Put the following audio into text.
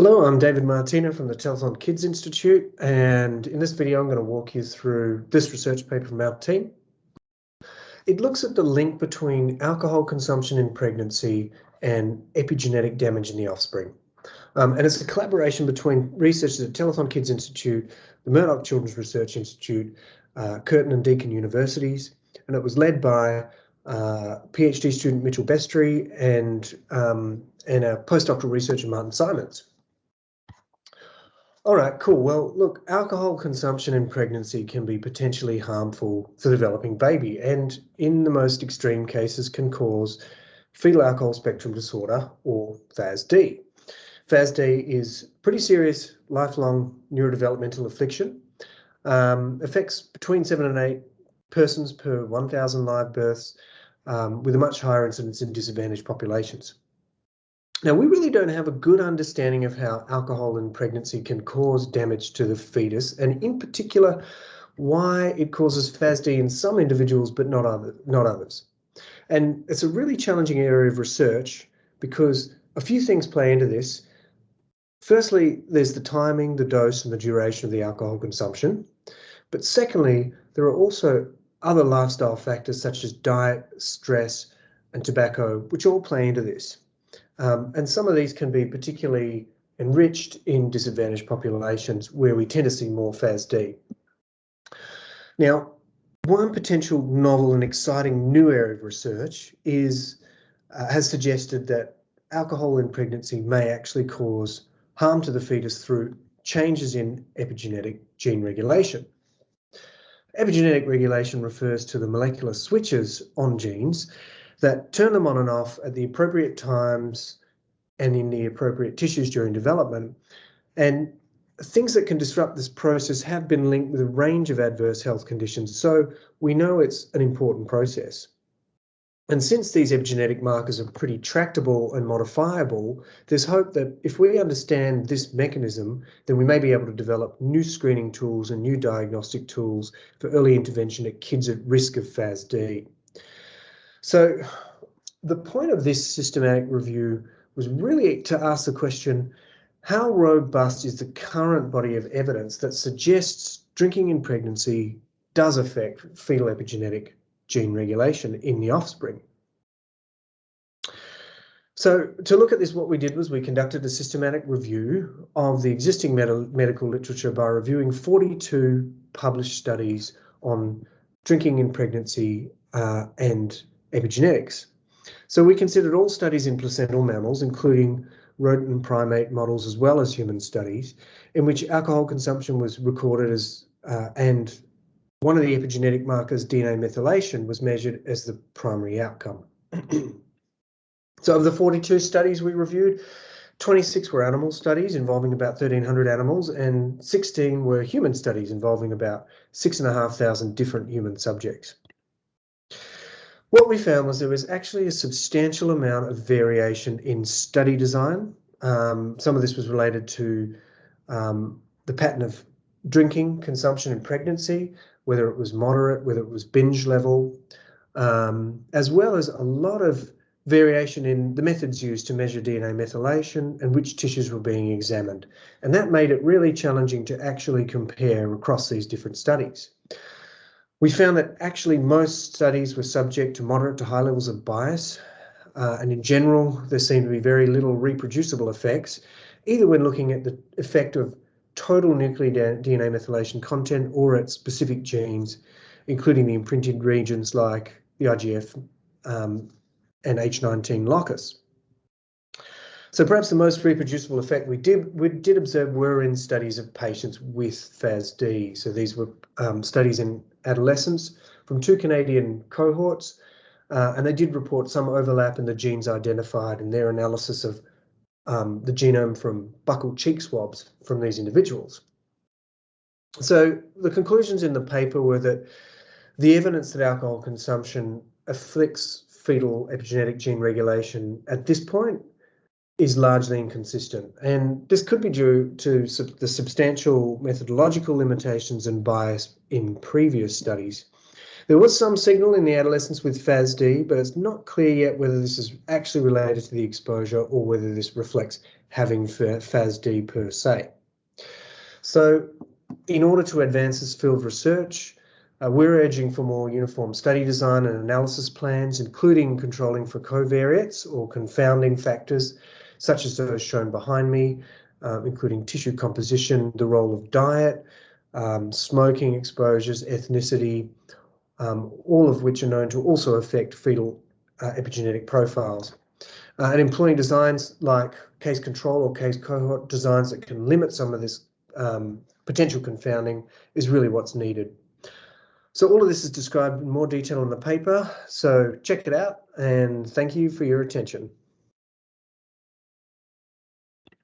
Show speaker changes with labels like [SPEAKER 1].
[SPEAKER 1] Hello, I'm David Martina from the Telethon Kids Institute, and in this video I'm going to walk you through this research paper from our team. It looks at the link between alcohol consumption in pregnancy and epigenetic damage in the offspring. And it's a collaboration between researchers at Telethon Kids Institute, the Murdoch Children's Research Institute, Curtin and Deakin Universities, and it was led by PhD student Mitchell Bestry and a postdoctoral researcher Martin Simons. All right, cool. Well, look, alcohol consumption in pregnancy can be potentially harmful for the developing baby, and in the most extreme cases can cause fetal alcohol spectrum disorder, or FASD. FASD is pretty serious lifelong neurodevelopmental affliction. Affects between 7 and 8 persons per 1,000 live births, with a much higher incidence in disadvantaged populations. Now, we really don't have a good understanding of how alcohol in pregnancy can cause damage to the fetus, and in particular, why it causes FASD in some individuals but not others. And it's a really challenging area of research because a few things play into this. Firstly, there's the timing, the dose, and the duration of the alcohol consumption. But secondly, there are also other lifestyle factors such as diet, stress, and tobacco, which all play into this. And some of these can be particularly enriched in disadvantaged populations where we tend to see more FASD. Now, one potential novel and exciting new area of research has suggested that alcohol in pregnancy may actually cause harm to the fetus through changes in epigenetic gene regulation. Epigenetic regulation refers to the molecular switches on genes that turn them on and off at the appropriate times and in the appropriate tissues during development. And things that can disrupt this process have been linked with a range of adverse health conditions, so we know it's an important process. And since these epigenetic markers are pretty tractable and modifiable, there's hope that if we understand this mechanism, then we may be able to develop new screening tools and new diagnostic tools for early intervention at kids at risk of FASD. So the point of this systematic review was really to ask the question, how robust is the current body of evidence that suggests drinking in pregnancy does affect fetal epigenetic gene regulation in the offspring? So to look at this, what we did was we conducted a systematic review of the existing medical literature by reviewing 42 published studies on drinking in pregnancy and epigenetics. So we considered all studies in placental mammals, including rodent and primate models, as well as human studies, in which alcohol consumption was recorded as, and one of the epigenetic markers, DNA methylation, was measured as the primary outcome. So of the 42 studies we reviewed, 26 were animal studies involving about 1,300 animals, and 16 were human studies involving about 6,500 different human subjects. What we found was there was actually a substantial amount of variation in study design. Some of this was related to the pattern of drinking consumption in pregnancy, whether it was moderate, whether it was binge level, as well as a lot of variation in the methods used to measure DNA methylation and which tissues were being examined. And that made it really challenging to actually compare across these different studies. We found that actually most studies were subject to moderate to high levels of bias, and in general, there seemed to be very little reproducible effects, either when looking at the effect of total nuclear DNA methylation content or at specific genes, including the imprinted regions like the IGF and H19 locus. So perhaps the most reproducible effect we did observe were in studies of patients with FASD. So these were studies in adolescents from 2 Canadian cohorts, and they did report some overlap in the genes identified in their analysis of the genome from buccal cheek swabs from these individuals. So the conclusions in the paper were that the evidence that alcohol consumption afflicts fetal epigenetic gene regulation at this point is largely inconsistent, and this could be due to the substantial methodological limitations and bias in previous studies. There was some signal in the adolescents with FASD, but it's not clear yet whether this is actually related to the exposure or whether this reflects having FASD per se. So in order to advance this field of research, we're urging for more uniform study design and analysis plans, including controlling for covariates or confounding factors, such as those shown behind me, including tissue composition, the role of diet, smoking exposures, ethnicity, all of which are known to also affect fetal epigenetic profiles. And employing designs like case control or case cohort designs that can limit some of this potential confounding is really what's needed. So all of this is described in more detail in the paper, so check it out, and thank you for your attention.